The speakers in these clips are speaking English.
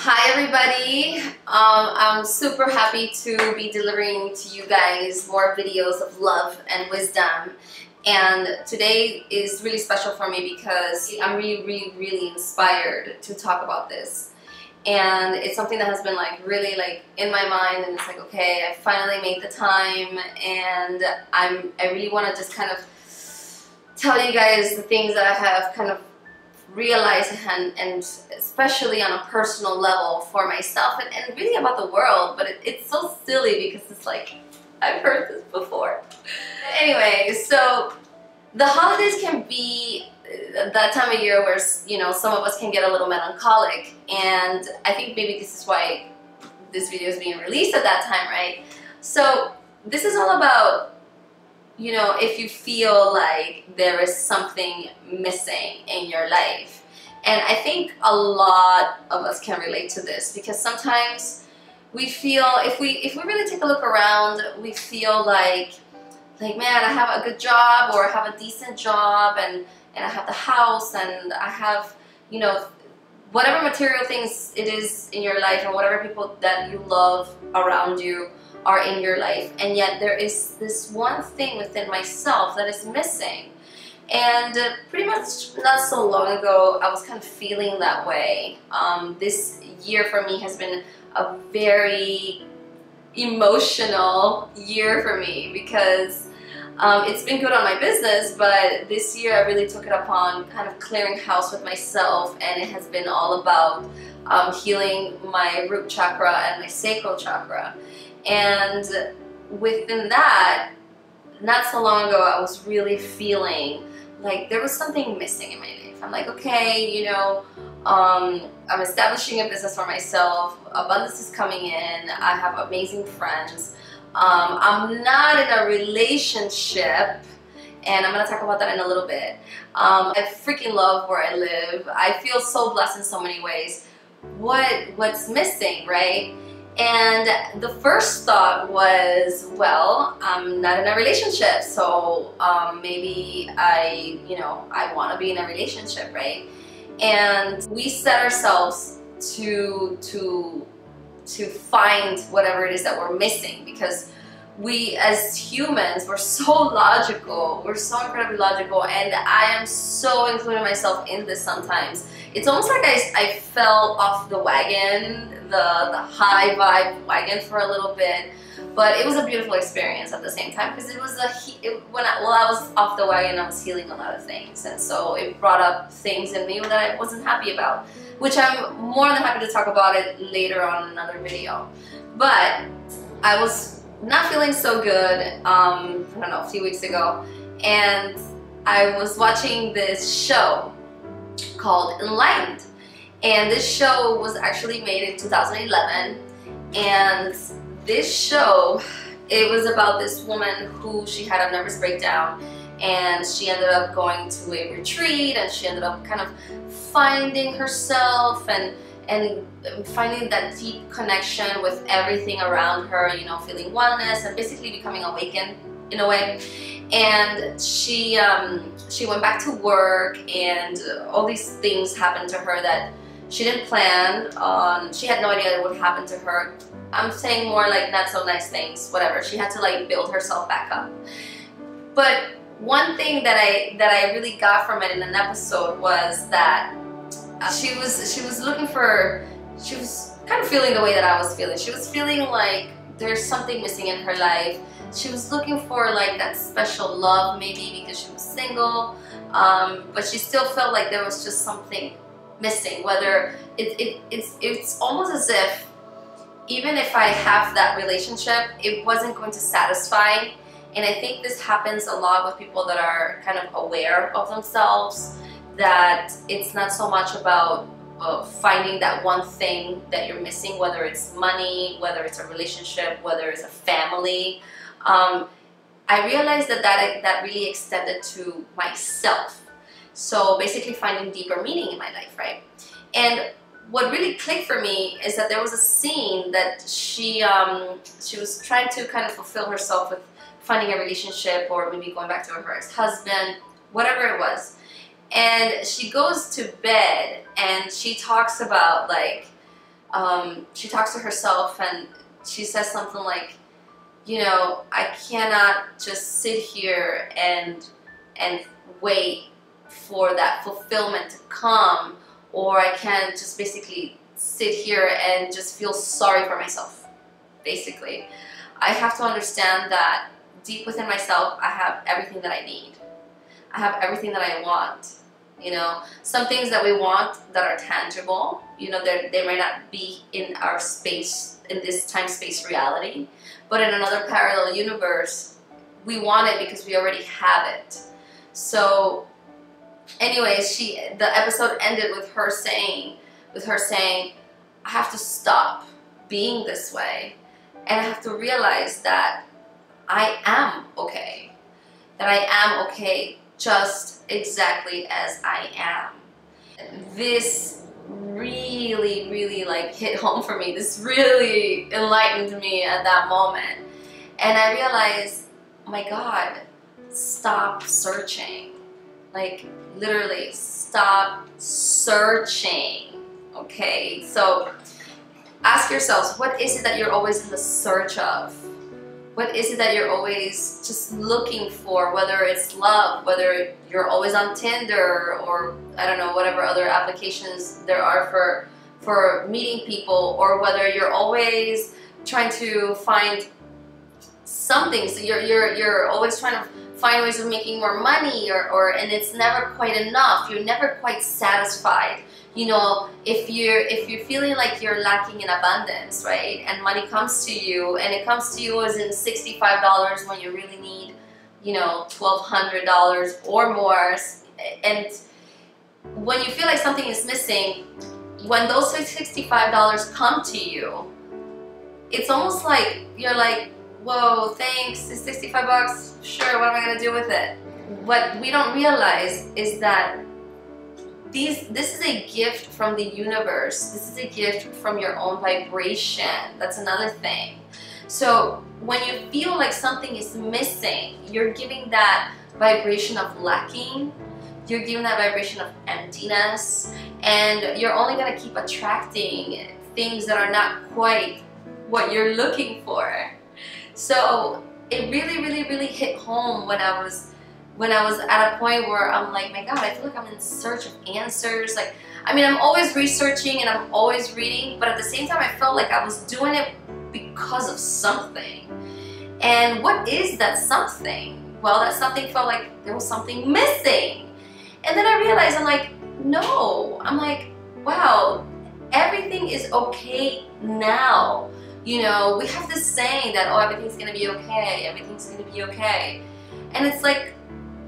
Hi everybody, I'm super happy to be delivering to you guys more videos of love and wisdom, and today is really special for me because I'm really inspired to talk about this, and it's something that has been really in my mind, and it's like, okay, I finally made the time, and I really want to just kind of tell you guys the things that I have kind of realize and especially on a personal level for myself and really about the world, but it's so silly because it's like I've heard this before. Anyway, so the holidays can be that time of year where, you know, some of us can get a little melancholic, and I think maybe this is why this video is being released at that time, right? So this is all about, you know, if you feel like there is something missing in your life. And I think a lot of us can relate to this, because sometimes we feel, if we really take a look around, we feel like man, I have a good job, or I have a decent job, and I have the house, and I have, you know, whatever material things it is in your life, and whatever people that you love around you are in your life, and yet there is this one thing within myself that is missing. And pretty much not so long ago, I was kind of feeling that way. This year for me has been a very emotional year for me, because it's been good on my business, but this year I really took it upon kind of clearing house with myself, and it has been all about healing my root chakra and my sacral chakra. And within that, not so long ago, I was really feeling like there was something missing in my life. I'm like, okay, you know, I'm establishing a business for myself, abundance is coming in, I have amazing friends, I'm not in a relationship, and I'm going to talk about that in a little bit. I freaking love where I live. I feel so blessed in so many ways. What's missing, right? And the first thought was, well, I'm not in a relationship, so maybe I want to be in a relationship, right? And we set ourselves to find whatever it is that we're missing, because we as humans, we're so logical, we're so incredibly logical, and I am so including myself in this sometimes. It's almost like I fell off the wagon, the high vibe wagon for a little bit, but it was a beautiful experience at the same time, because it was while I was off the wagon, I was healing a lot of things, and so it brought up things in me that I wasn't happy about, which I'm more than happy to talk about it later on in another video. But I was not feeling so good, I don't know, a few weeks ago, and I was watching this show called Enlightened, and this show was actually made in 2011, and this show, it was about this woman who, she had a nervous breakdown, and she ended up going to a retreat, and she ended up kind of finding herself and finding that deep connection with everything around her, you know, feeling oneness and basically becoming awakened in a way. And she went back to work, and all these things happened to her that she didn't plan on. She had no idea that would happen to her. I'm saying more like not so nice things, whatever. She had to like build herself back up. But one thing that I really got from it in an episode was that she was looking for, she was kind of feeling the way that I was feeling. She was feeling like there's something missing in her life. She was looking for like that special love, maybe because she was single, but she still felt like there was just something missing. Whether it's almost as if even if I have that relationship, it wasn't going to satisfy. And I think this happens a lot with people that are kind of aware of themselves, that it's not so much about finding that one thing that you're missing, whether it's money, whether it's a relationship, whether it's a family. I realized that really extended to myself. So basically finding deeper meaning in my life, right? And what really clicked for me is that there was a scene that she was trying to kind of fulfill herself with finding a relationship, or maybe going back to her ex-husband, whatever it was. And she goes to bed and she talks about like she talks to herself and she says something like, you know, I cannot just sit here and wait for that fulfillment to come, or I can't just basically sit here and just feel sorry for myself. Basically, I have to understand that deep within myself, I have everything that I need. I have everything that I want. You know, some things that we want that are tangible, you know, they might not be in our space, in this time-space reality, but in another parallel universe, we want it because we already have it. So anyways, the episode ended with her saying, I have to stop being this way, and I have to realize that I am okay. That I am okay just exactly as I am. This really, really like hit home for me. This really enlightened me at that moment. And I realized, oh my God, stop searching. Like literally stop searching. Okay, so ask yourselves, what is it that you're always in the search of? What is it that you're always just looking for? Whether it's love, whether you're always on Tinder, or I don't know, whatever other applications there are for meeting people, or whether you're always trying to find something. So you're always trying to find ways of making more money, and it's never quite enough. You're never quite satisfied. You know, if you're feeling like you're lacking in abundance, right? And money comes to you, and it comes to you as in $65 when you really need, you know, $1,200 or more. And when you feel like something is missing, when those $65 come to you, it's almost like you're like, whoa, thanks, it's 65 bucks, sure, what am I gonna do with it? What we don't realize is that this is a gift from the universe. This is a gift from your own vibration. That's another thing. So when you feel like something is missing, you're giving that vibration of lacking, you're giving that vibration of emptiness, and you're only gonna keep attracting things that are not quite what you're looking for. So it really, really, really hit home when I was at a point where I'm like, my God, I feel like I'm in search of answers. Like, I mean, I'm always researching and I'm always reading, but at the same time, I felt like I was doing it because of something. And what is that something? Well, that something felt like there was something missing. And then I realized, I'm like, no. I'm like, wow, everything is okay now. You know, we have this saying that, oh, everything's gonna be okay, everything's gonna be okay. And it's like,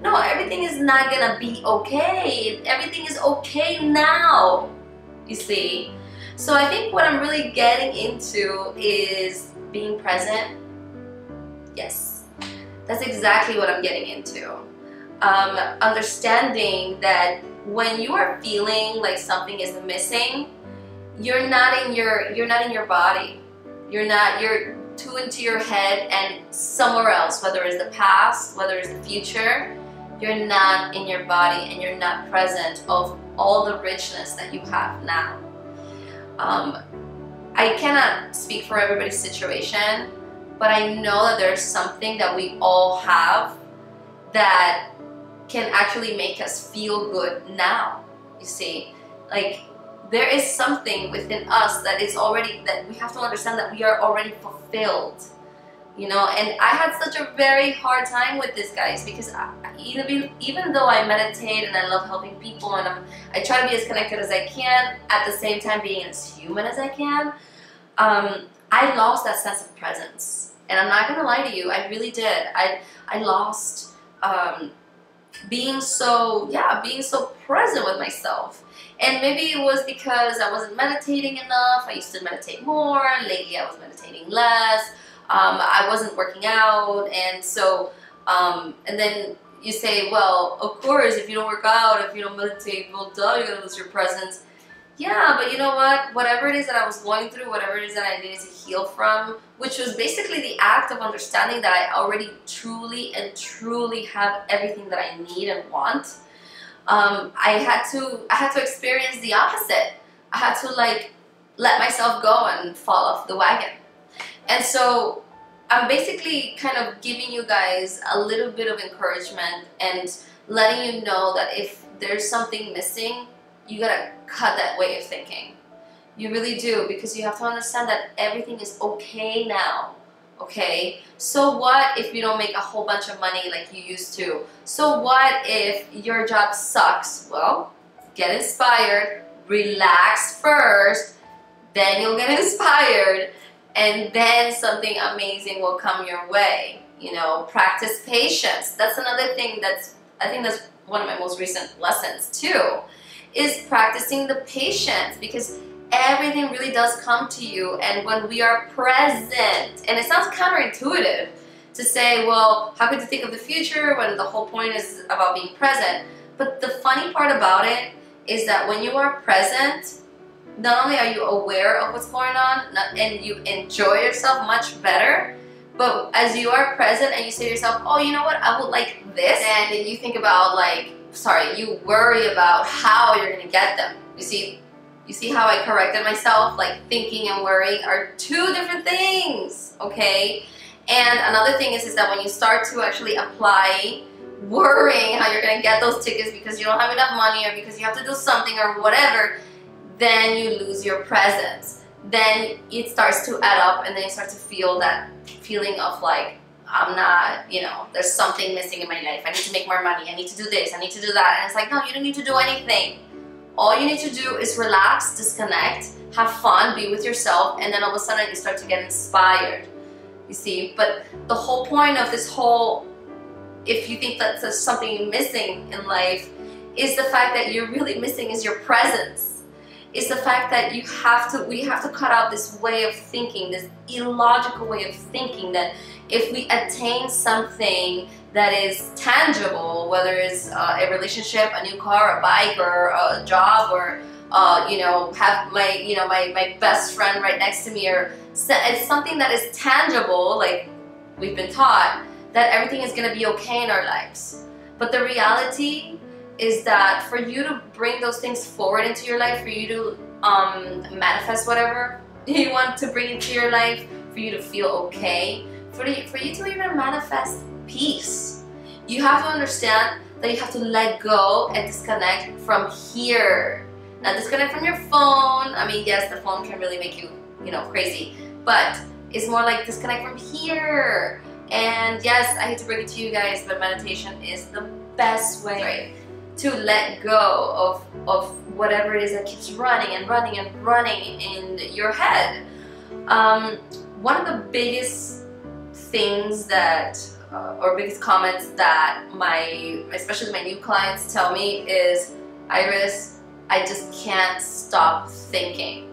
no, everything is not gonna be okay. Everything is okay now, you see. So I think what I'm really getting into is being present. Yes, that's exactly what I'm getting into. Understanding that when you are feeling like something is missing, you're not in your body. You're too into your head and somewhere else, whether it's the past, whether it's the future. You're not in your body and you're not present of all the richness that you have now. I cannot speak for everybody's situation, but I know that there's something that we all have that can actually make us feel good now, you see. Like, there is something within us that is already, that we have to understand that we are already fulfilled. You know, and I had such a very hard time with this, guys, because even though I meditate and I love helping people and I try to be as connected as I can, at the same time being as human as I can, I lost that sense of presence. And I'm not gonna lie to you, I really did. I lost being so present with myself. And maybe it was because I wasn't meditating enough. I used to meditate more. Lately, I was meditating less. I wasn't working out, and so, and then you say, well, of course, if you don't work out, if you don't meditate, well, duh, you're gonna lose your presence. Yeah, but you know what? Whatever it is that I was going through, whatever it is that I needed to heal from, which was basically the act of understanding that I already truly and truly have everything that I need and want. I had to experience the opposite. I had to like let myself go and fall off the wagon. And so I'm basically kind of giving you guys a little bit of encouragement and letting you know that if there's something missing, you gotta cut that way of thinking. You really do, because you have to understand that everything is okay now. Okay, so what if you don't make a whole bunch of money like you used to? So what if your job sucks? Well, get inspired, relax first, then you'll get inspired, and then something amazing will come your way. You know, practice patience. That's another thing I think that's one of my most recent lessons too, is practicing the patience, because everything really does come to you. And when we are present, and it sounds counterintuitive to say, well, how could you think of the future when the whole point is about being present? But the funny part about it is that when you are present, not only are you aware of what's going on and you enjoy yourself much better, but as you are present and you say to yourself, oh, you know what, I would like this, and you think about you worry about how you're gonna get them. You see how I corrected myself? Like, thinking and worrying are two different things, okay? And another thing is that when you start to actually apply worrying how you're gonna get those tickets because you don't have enough money or because you have to do something or whatever, then you lose your presence. Then it starts to add up, and then you start to feel that feeling of like, I'm not, you know, there's something missing in my life. I need to make more money. I need to do this. I need to do that. And it's like, no, you don't need to do anything. All you need to do is relax, disconnect, have fun, be with yourself, and then all of a sudden you start to get inspired. You see, but the whole point of this whole, if you think that there's something missing in life, is the fact that you're really missing is your presence. It's the fact that we have to cut out this way of thinking, this illogical way of thinking, that if we attain something that is tangible, whether it's a relationship, a new car, a bike, or a job, or you know, have my best friend right next to me, or it's something that is tangible, like we've been taught that everything is going to be okay in our lives. But the reality is that for you to bring those things forward into your life, for you to manifest whatever you want to bring into your life, for you to feel okay, for you to even manifest peace, you have to understand that you have to let go and disconnect from here. Now, disconnect from your phone. I mean, yes, the phone can really make you, you know, crazy, but it's more like disconnect from here. And yes, I hate to bring it to you guys, but meditation is the best way to let go of whatever it is that keeps running and running and running in your head. One of the biggest things that, or biggest comments that especially my new clients tell me is, Iris, I just can't stop thinking.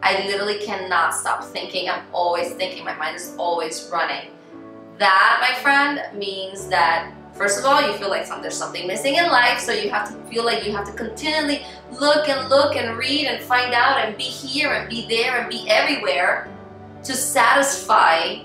I literally cannot stop thinking. I'm always thinking. My mind is always running. That, my friend, means that, first of all, you feel like there's something missing in life, so you have to feel like you have to continually look and read and find out and be here and be there and be everywhere to satisfy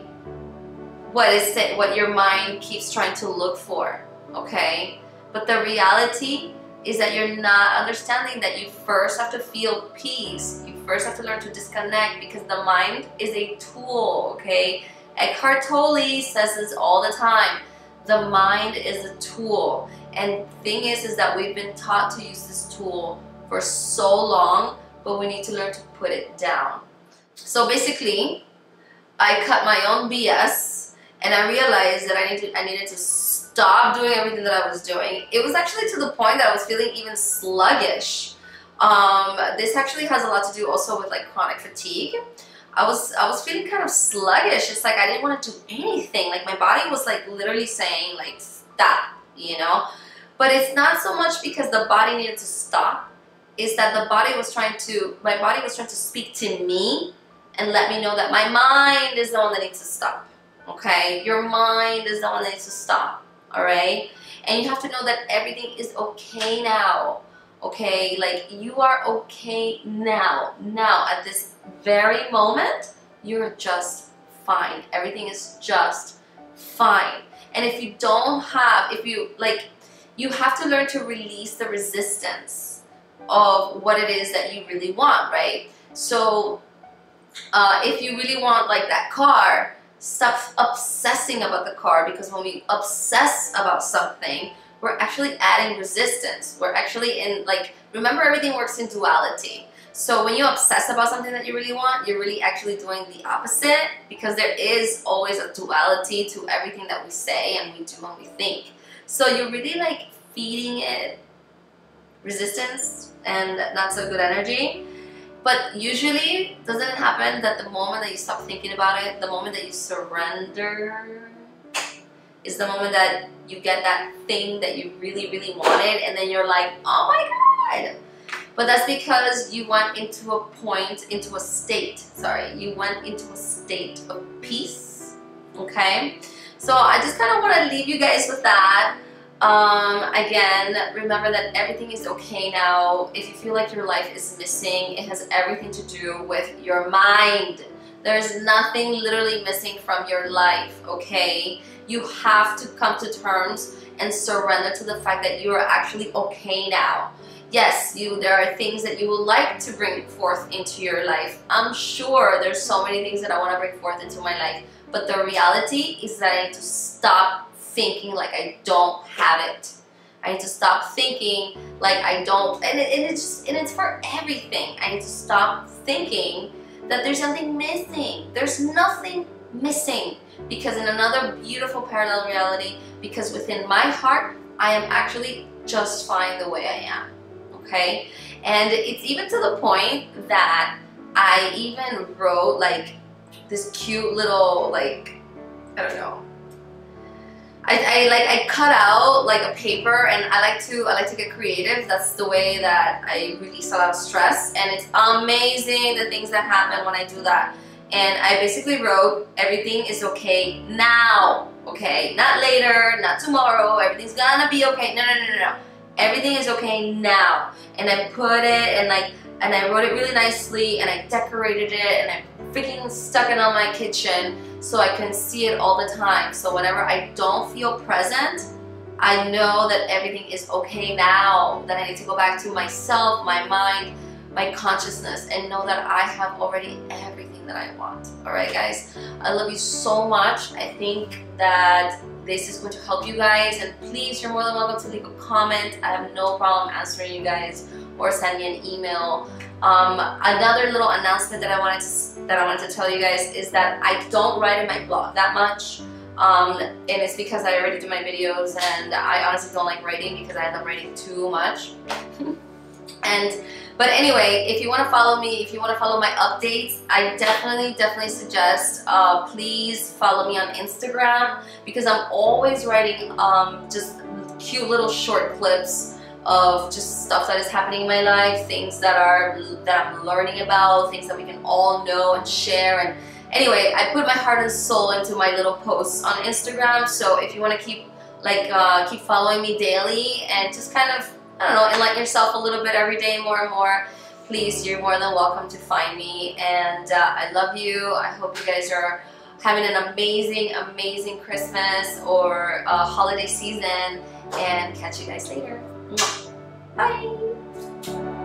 what your mind keeps trying to look for, okay? But the reality is that you're not understanding that you first have to feel peace. You first have to learn to disconnect, because the mind is a tool, okay? Eckhart Tolle says this all the time. The mind is a tool. And the thing is that we've been taught to use this tool for so long, but we need to learn to put it down. So basically, I cut my own BS, and I realized that I needed to stop doing everything that I was doing. It was actually to the point that I was feeling even sluggish. This actually has a lot to do also with like chronic fatigue. I was feeling kind of sluggish. It's like I didn't want to do anything. Like my body was like literally saying like stop, you know? But it's not so much because the body needed to stop. It's that my body was trying to speak to me and let me know that my mind is the one that needs to stop. Okay? Your mind is the one that needs to stop. Alright? And you have to know that everything is okay now. Okay? Like you are okay now. Now, at this very moment, you're just fine. Everything is just fine. And if you you have to learn to release the resistance of what it is that you really want, right? So if you really want like that car, stop obsessing about the car, because when we obsess about something, we're actually adding resistance. We're actually in, like, remember, everything works in duality. So when you obsess about something that you really want, you're really actually doing the opposite, because there is always a duality to everything that we say and we do and we think. So you're really like feeding it resistance and not so good energy. But usually, doesn't it happen that the moment that you stop thinking about it, the moment that you surrender, is the moment that you get that thing that you really, really wanted, and then you're like, oh my God. But that's because you went into a state of peace, okay? So I just kind of want to leave you guys with that. Again, remember that everything is okay now. If you feel like your life is missing, it has everything to do with your mind. There's nothing literally missing from your life, okay? You have to come to terms and surrender to the fact that you are actually okay now. Yes, there are things that you would like to bring forth into your life. I'm sure there's so many things that I want to bring forth into my life, but the reality is that I need to stop thinking like I don't have it. I need to stop thinking like I don't, and it's for everything. I need to stop thinking that there's something missing. There's nothing missing, because in another beautiful parallel reality, because within my heart, I am actually just fine the way I am, okay? And it's even to the point that I even wrote like this cute little, like, I don't know, I cut out like a paper, and I like to get creative. That's the way that I release a lot of stress, and it's amazing the things that happen when I do that. And I basically wrote, everything is okay now, okay? Not later, not tomorrow, everything's gonna be okay. No, no, no, no, no. Everything is okay now. And I put it, and I wrote it really nicely, and I decorated it, and I freaking stuck it on my kitchen so I can see it all the time. So whenever I don't feel present, I know that everything is okay now, that I need to go back to myself, my mind, my consciousness, and know that I have already everything that I want. Alright guys, I love you so much. I think that this is going to help you guys, and please, you're more than welcome to leave a comment. I have no problem answering you guys, or send me an email. Another little announcement that I wanted to tell you guys is that I don't write in my blog that much, and it's because I already do my videos, and I honestly don't like writing because I end up writing too much. But anyway, if you want to follow me, if you want to follow my updates, I definitely suggest please follow me on Instagram, because I'm always writing just cute little short clips of just stuff that is happening in my life, things that I'm learning about, things that we can all know and share. And anyway, I put my heart and soul into my little posts on Instagram. So if you want to keep following me daily and just kind of, I don't know, enlighten yourself a little bit every day, more and more, please, you're more than welcome to find me. And I love you. I hope you guys are having an amazing Christmas or holiday season, and catch you guys later. Bye.